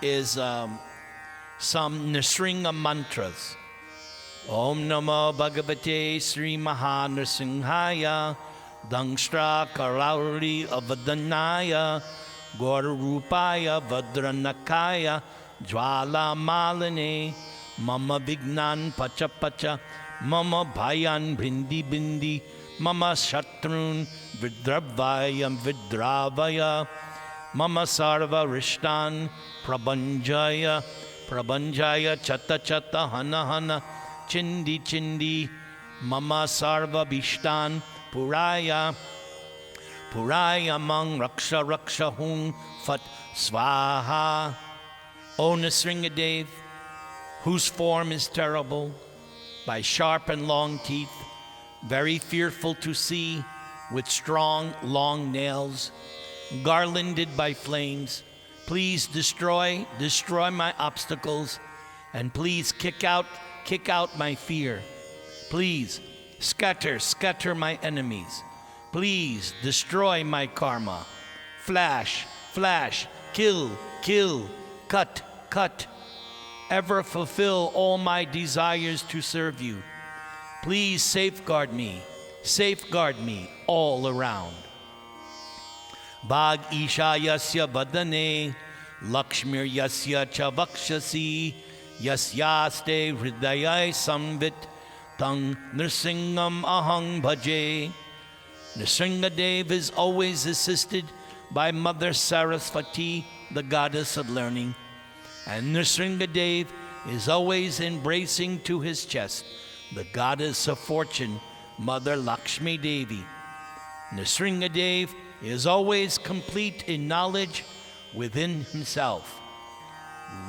is some Nrisingha mantras. Om Namo Bhagavate Sri Maha Nrisinghaya Dangstra Karauri Avadanaya Gaurarupaya Vadranakaya Jwala Malane Mama Vignan Pacha Pacha Mama Bhayan Bindi Bindi Mama Shatrun Vidravayam Vidravaya Mama Sarva Rishtan Prabhanjaya Prabhanjaya Chata Chata Hana Hana Chindi Chindi Mama Sarva Bishtan Puraya Puraya Mang Raksha Raksha Hung Fat Swaha. O Nrisingha Dev, whose form is terrible, by sharp and long teeth, very fearful to see, with strong long nails, garlanded by flames, please destroy my obstacles, and please kick out my fear. Please scatter my enemies. Please destroy my karma. Flash, kill, cut. Ever fulfill all my desires to serve you. Please safeguard me all around. Bhag Isha Yasya Vadane, Lakshmir Yasya Chavakshasi, Yasyaste Hridayai Samvit, Tang Nrisingham Ahang Bhaje. Nrisingha Dev is always assisted by Mother Saraswati, the goddess of learning, and Nrisingha Dev is always embracing to his chest the goddess of fortune, Mother Lakshmi Devi. Nrisingha Dev is always complete in knowledge within himself.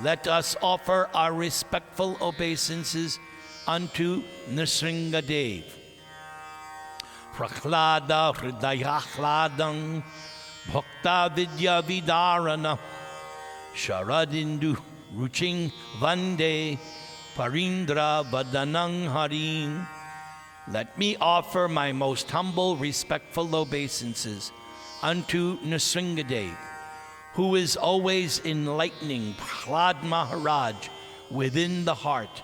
Let us offer our respectful obeisances unto Nrisingha Dev. Prahlada Hridayahladam Bhakta Vidya Vidarana Sharadindu Ruching Vande Parindra Vadanang Harin. Let me offer my most humble, respectful obeisances unto Nrisingha Dev, who is always enlightening Prahlad Maharaj within the heart,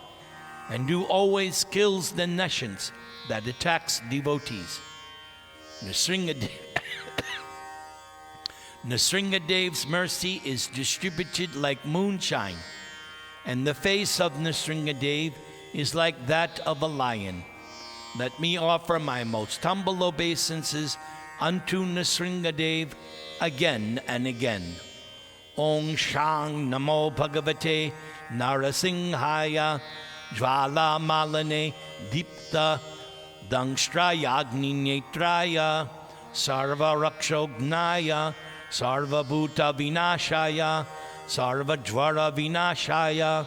and who always kills the nescience that attacks devotees. Nrisingha Dev's mercy is distributed like moonshine, and the face of Nrisingha Dev is like that of a lion. Let me offer my most humble obeisances unto Nrisingha Dev again and again. Om Shang Namo Bhagavate Nrisinghaya Jvala Malane Dipta Dangstrayagni Netraya Sarva Rakshognaya Sarva Bhuta Vinashaya Sarva Jvara Vinashaya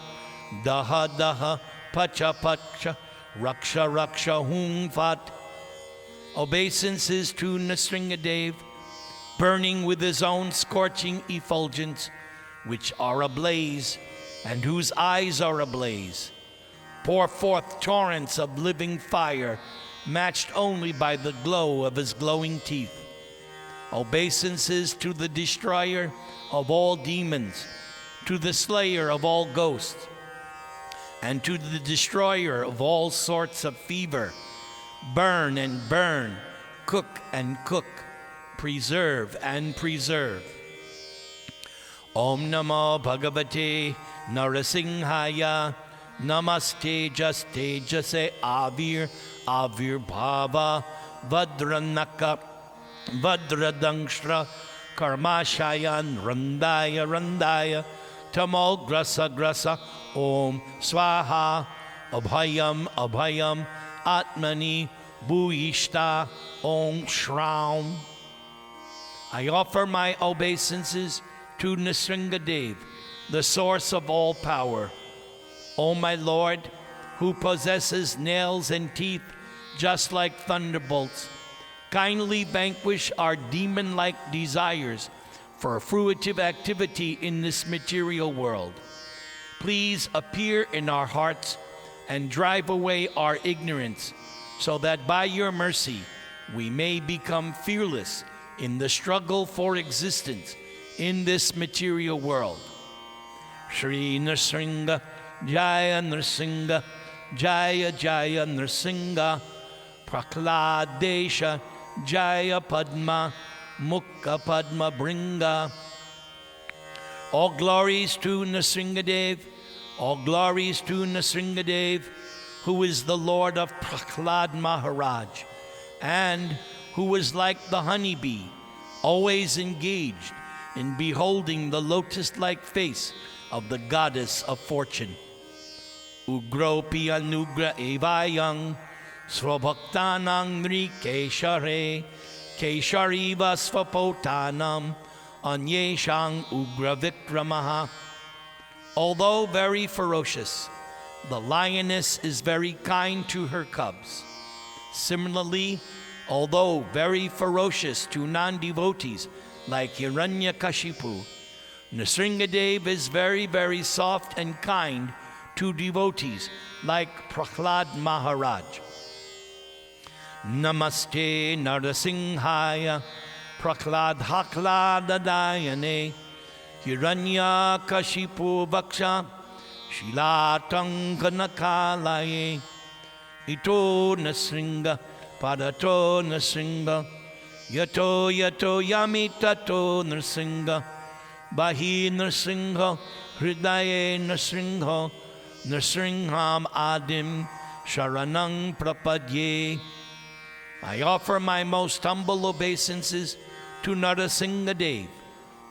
Daha Daha Pacha Pacha Raksha Raksha Hung Fat. Obeisances to Nrisingha Dev, burning with his own scorching effulgence, which are ablaze, and whose eyes are ablaze. Pour forth torrents of living fire, matched only by the glow of his glowing teeth. Obeisances to the destroyer of all demons, to the slayer of all ghosts, and to the destroyer of all sorts of fever. Burn and burn, cook and cook, preserve and preserve. Om Namo Bhagavate Nrisinghaya Namaste Jaste Jase Avir Bhava Vadranaka Vadradangstra Karmashayan Randaya Tamo Grasa Om Swaha Abhayam Atmani Bhuishta Om Shraum. I offer my obeisances to Nrisingha Dev, the source of all power. O my Lord, who possesses nails and teeth just like thunderbolts, kindly vanquish our demon-like desires for fruitive activity in this material world. Please appear in our hearts and drive away our ignorance, so that by your mercy we may become fearless in the struggle for existence in this material world. Shri Nrisingha, Jaya Nrisingha, Jaya Jaya Nrisingha, Prakladesha, Jaya Padma, Mukha Padma Bringa. All glories to Nrisingha Dev, all glories to Nrisingha Dev, who is the Lord of Prahlad Maharaj, and who is like the honeybee, always engaged in beholding the lotus-like face of the goddess of fortune. Ugropi anugra evayang, svabhaktanang nrikeshare, keshariva svapotanam, anyeshang ugra vikramaha. Although very ferocious, the lioness is very kind to her cubs. Similarly, although very ferocious to non-devotees like Hiranyakashipu, Nrisingha Dev is very, very soft and kind to devotees like Prahlad Maharaj. Namaste Narasinghaya Prahlad Hakladadayane Hiranyakashipu Vaksha Shilatankanakalaye Ito Nrisingha Padato Nrisingha Yato Yato Yamitato Nrisingha Bahi Nrisingha Hridaye Nrisingha Nrisingham Adim Sharanang Prapadye. I offer my most humble obeisances to Nrisingha Dev,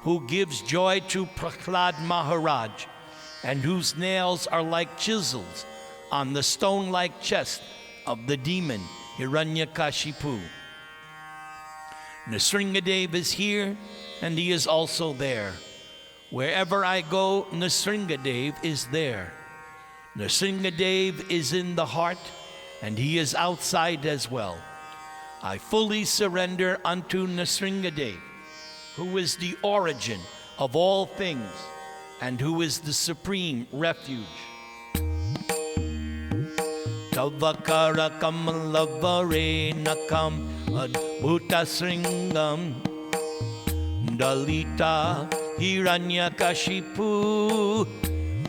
who gives joy to Prahlad Maharaj, and whose nails are like chisels on the stone-like chest of the demon Hiranyakashipu. Nrisingha Dev is here, and he is also there. Wherever I go, Nrisingha Dev is there. Nrisingha Dev is in the heart, and he is outside as well. I fully surrender unto Nrisingha Dev, who is the origin of all things, and who is the supreme refuge. Tavakara kamalavare nakam adbhuta sringam dalita hiranyakashipu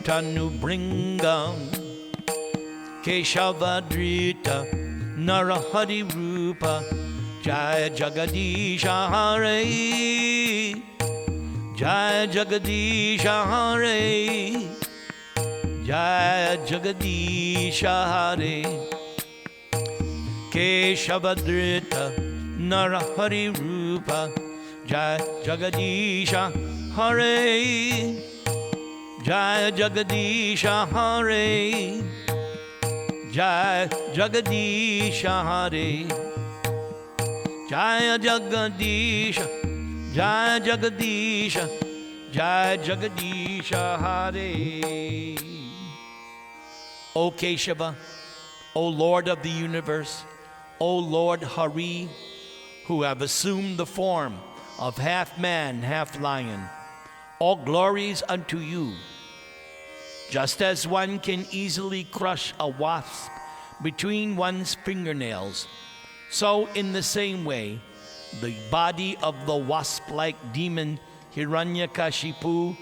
tanubringam keshavadrita narahari rupa jaya jagadisha hare jaya jagadisha hare jaya jagadisha hare keshavadrita narahari rupa jaya jagadisha hare jaya jagadisha hare jaya jagadisha hare jaya jagadisha jaya jagadisha jaya jagadisha hare. O Keshava, O Lord of the universe, O Lord Hari, who have assumed the form of half man, half lion, all glories unto you. Just as one can easily crush a wasp between one's fingernails, so in the same way, the body of the wasp-like demon Hiranyakashipu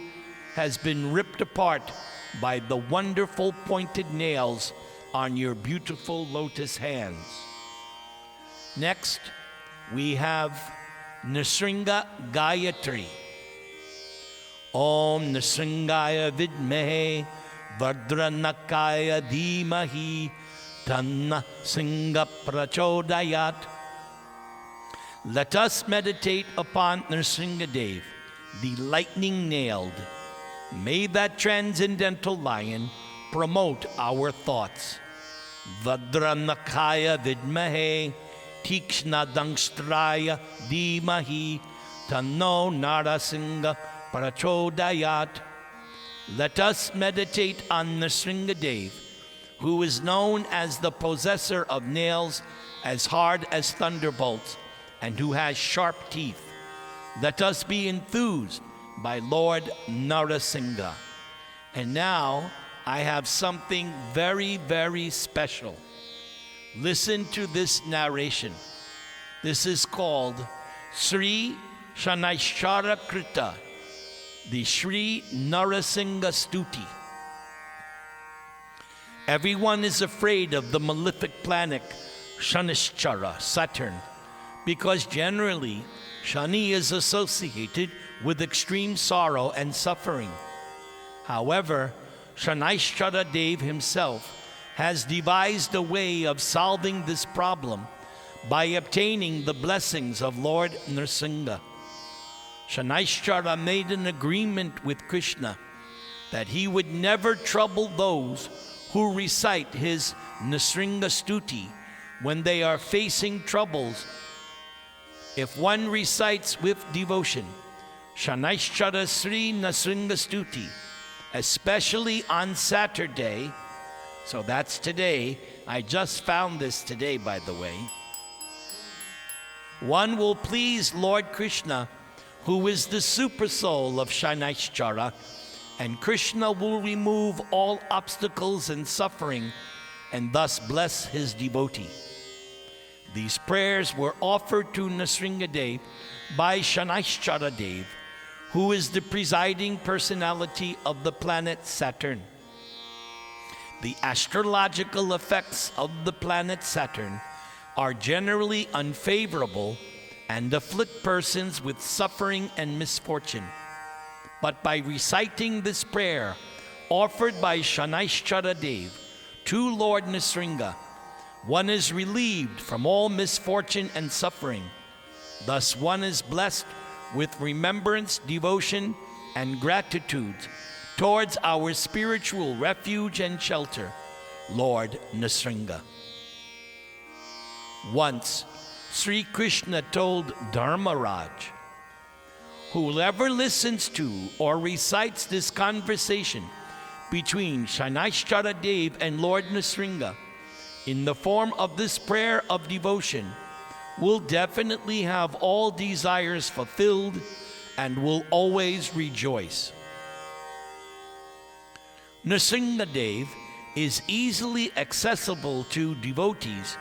has been ripped apart by the wonderful pointed nails on your beautiful lotus hands. Next, we have Nrisingha Gayatri. Om Nrisingaya Vidmehe Vardranakaya Dhimahi Tanna Singha Prachodayat. Let us meditate upon Nrisingha Dev, the lightning-nailed. May that transcendental lion promote our thoughts. Vardranakaya Vidmahe Tikshna Dhimahi Tanno Nrisingha Prachodayat. Let us meditate on Nrisingha Dev, who is known as the possessor of nails as hard as thunderbolts and who has sharp teeth. Let us be enthused by Lord Nrisingha. And now I have something very, very special. Listen to this narration. This is called Sri Shanaishara Krita, the Sri Nrisingha Stuti. Everyone is afraid of the malefic planet Shanishchara, Saturn, because generally Shani is associated with extreme sorrow and suffering. However, Shanishchara Dev himself has devised a way of solving this problem by obtaining the blessings of Lord Nrisingha. Shanishchara made an agreement with Krishna that he would never trouble those who recite his Nrisingha Stuti when they are facing troubles. If one recites with devotion Shanishchara Sri Nrisingha Stuti, especially on Saturday, so that's today, I just found this today, by the way, one will please Lord Krishna, who is the super soul of Shanishchara, and Krishna will remove all obstacles and suffering and thus bless his devotee. These prayers were offered to Nrisingha Dev by Shanishchara Dev, who is the presiding personality of the planet Saturn. The astrological effects of the planet Saturn are generally unfavorable and afflict persons with suffering and misfortune. But by reciting this prayer offered by Shanishchara Dev to Lord Nrisingha, one is relieved from all misfortune and suffering. Thus one is blessed with remembrance, devotion, and gratitude towards our spiritual refuge and shelter, Lord Nrisingha. Once, Sri Krishna told Dharmaraj, whoever listens to or recites this conversation between Shanishchara Dev and Lord Nrisingha in the form of this prayer of devotion will definitely have all desires fulfilled and will always rejoice. Nrisingha Dev is easily accessible to devotees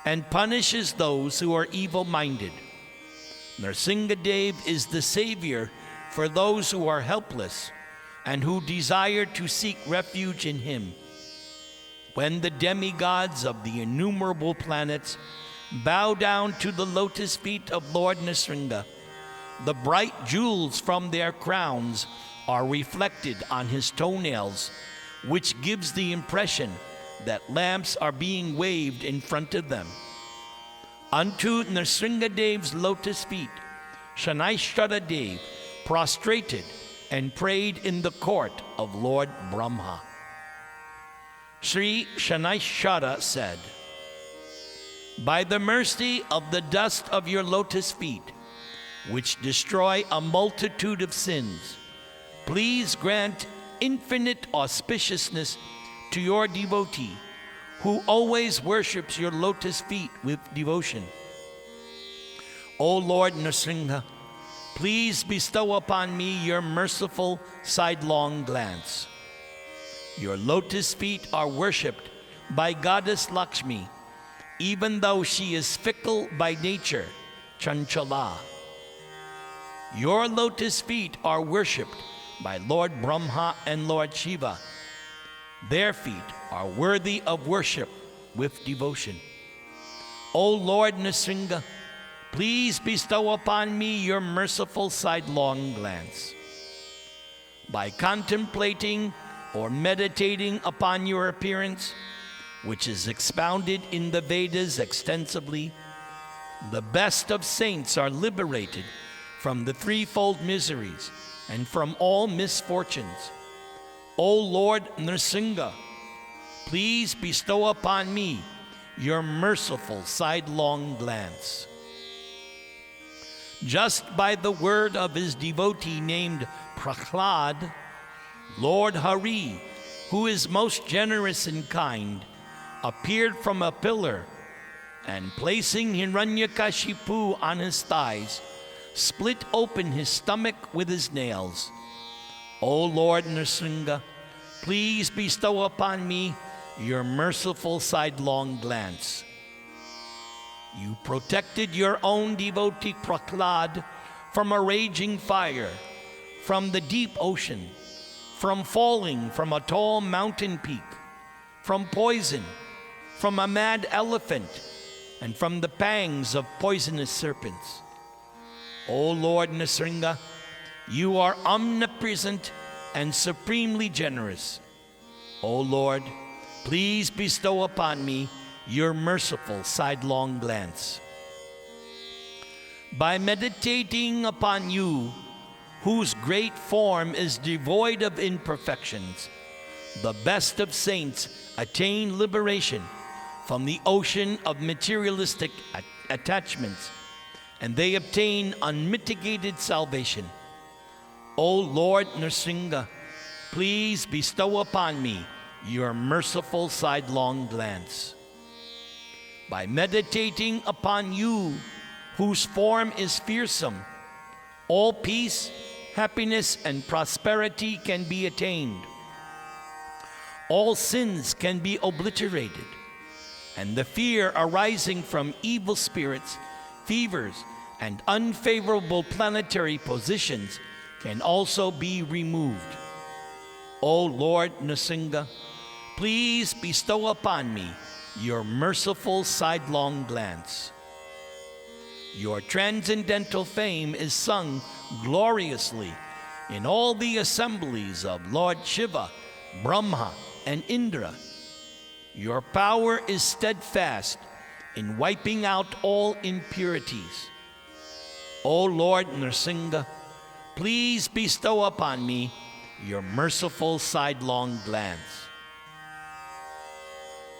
and punishes those who are evil-minded. Nrisingha Dev is the savior for those who are helpless and who desire to seek refuge in him. When the demigods of the innumerable planets bow down to the lotus feet of Lord Nrisingha, the bright jewels from their crowns are reflected on his toenails, which gives the impression that lamps are being waved in front of them. Unto Nrisingha Dev's lotus feet, Shanishchara Dev prostrated and prayed in the court of Lord Brahma. Sri Shanishchara said, "By the mercy of the dust of your lotus feet, which destroy a multitude of sins, please grant infinite auspiciousness to your devotee, who always worships your lotus feet with devotion. O Lord Nrisingha, please bestow upon me your merciful sidelong glance. Your lotus feet are worshipped by Goddess Lakshmi, even though she is fickle by nature, Chanchala. Your lotus feet are worshipped by Lord Brahma and Lord Shiva. Their feet are worthy of worship with devotion. O Lord Nrisingha, please bestow upon me your merciful sidelong glance. By contemplating or meditating upon your appearance, which is expounded in the Vedas extensively, the best of saints are liberated from the threefold miseries and from all misfortunes. O Lord Nrisingha, please bestow upon me your merciful sidelong glance." Just by the word of his devotee named Prahlad, Lord Hari, who is most generous and kind, appeared from a pillar and, placing Hiranyakashipu on his thighs, split open his stomach with his nails. O Lord Nrisingha, please bestow upon me your merciful sidelong glance. You protected your own devotee Prahlad from a raging fire, from the deep ocean, from falling from a tall mountain peak, from poison, from a mad elephant, and from the pangs of poisonous serpents. O Lord Nrisingha, you are omnipresent and supremely generous. O Lord, please bestow upon me your merciful sidelong glance. By meditating upon you, whose great form is devoid of imperfections, the best of saints attain liberation from the ocean of materialistic attachments, and they obtain unmitigated salvation. O Lord Nrisingha, please bestow upon me your merciful sidelong glance. By meditating upon you, whose form is fearsome, all peace, happiness, and prosperity can be attained. All sins can be obliterated, and the fear arising from evil spirits, fevers, and unfavorable planetary positions can also be removed. O Lord Nrisingha, please bestow upon me your merciful sidelong glance. Your transcendental fame is sung gloriously in all the assemblies of Lord Shiva, Brahma, and Indra. Your power is steadfast in wiping out all impurities. O Lord Nrisingha, please bestow upon me your merciful sidelong glance.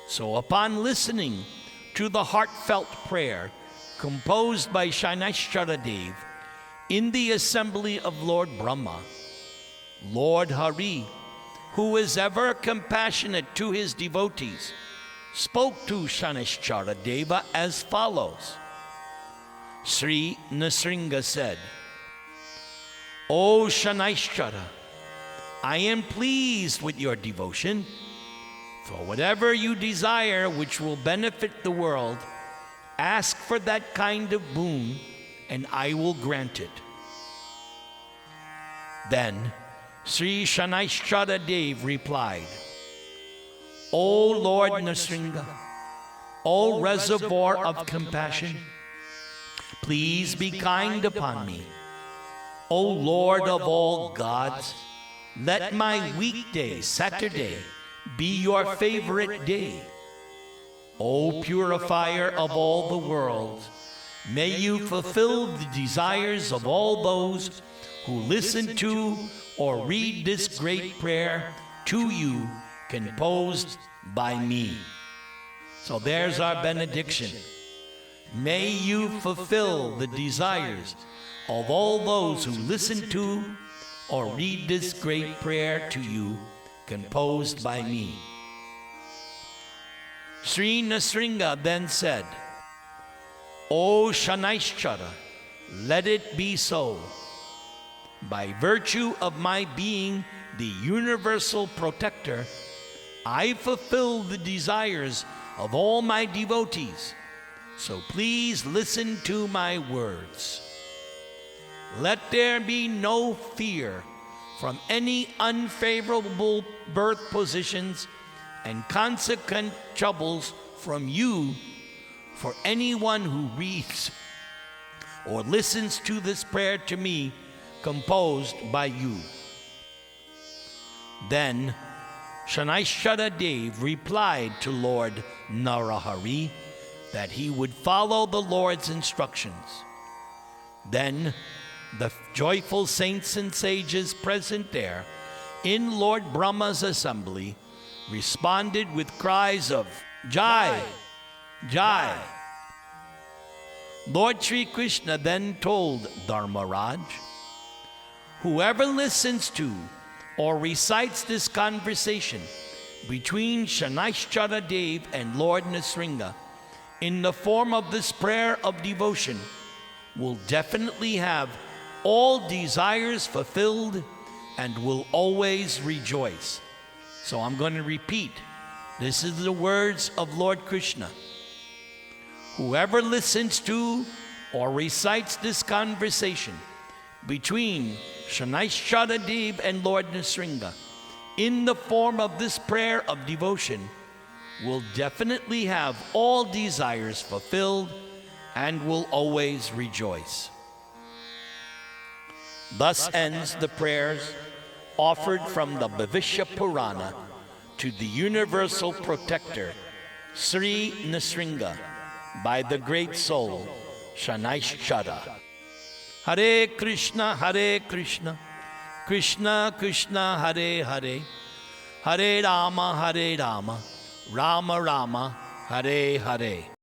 So upon listening to the heartfelt prayer composed by Shanishchara Dev in the assembly of Lord Brahma, Lord Hari, who is ever compassionate to his devotees, spoke to Shanishchara Deva as follows. Sri Nrisingha said, O Shanishchara, I am pleased with your devotion. For whatever you desire which will benefit the world, ask for that kind of boon, and I will grant it. Then Sri Shanishchara Dev replied, O Lord Nrisingha, O reservoir of compassion, please be kind upon me. O Lord of all gods, let my weekday, Saturday, be your favorite day. O purifier of all the world, may you fulfill the desires of all those who listen to or read this great prayer to you composed by me. So there's our benediction. May you fulfill the desires of all those who listen to or read this great prayer to you composed by me. Sri Nrisingha then said, O Shanishchara, let it be so. By virtue of my being the universal protector, I fulfill the desires of all my devotees. So please listen to my words. Let there be no fear from any unfavorable birth positions and consequent troubles from you for anyone who reads or listens to this prayer to me composed by you. Then Shanishchara Dev replied to Lord Narahari that he would follow the Lord's instructions. Then the joyful saints and sages present there in Lord Brahma's assembly responded with cries of Jai, Jai. Lord Sri Krishna then told Dharmaraj, whoever listens to or recites this conversation between Shanishchara Dev and Lord Nrisingha in the form of this prayer of devotion will definitely have all desires fulfilled and will always rejoice. So I'm going to repeat. This is the words of Lord Krishna. Whoever listens to or recites this conversation between Shanishtara Dev and Lord Nrisingha in the form of this prayer of devotion will definitely have all desires fulfilled and will always rejoice. Thus ends the prayers offered from the Bhavishya Purana to the universal protector, Sri Nrisingha, by the great soul, Shanishtara. Hare Krishna, Krishna Krishna, Hare Hare, Hare Rama, Rama Rama, Hare Hare.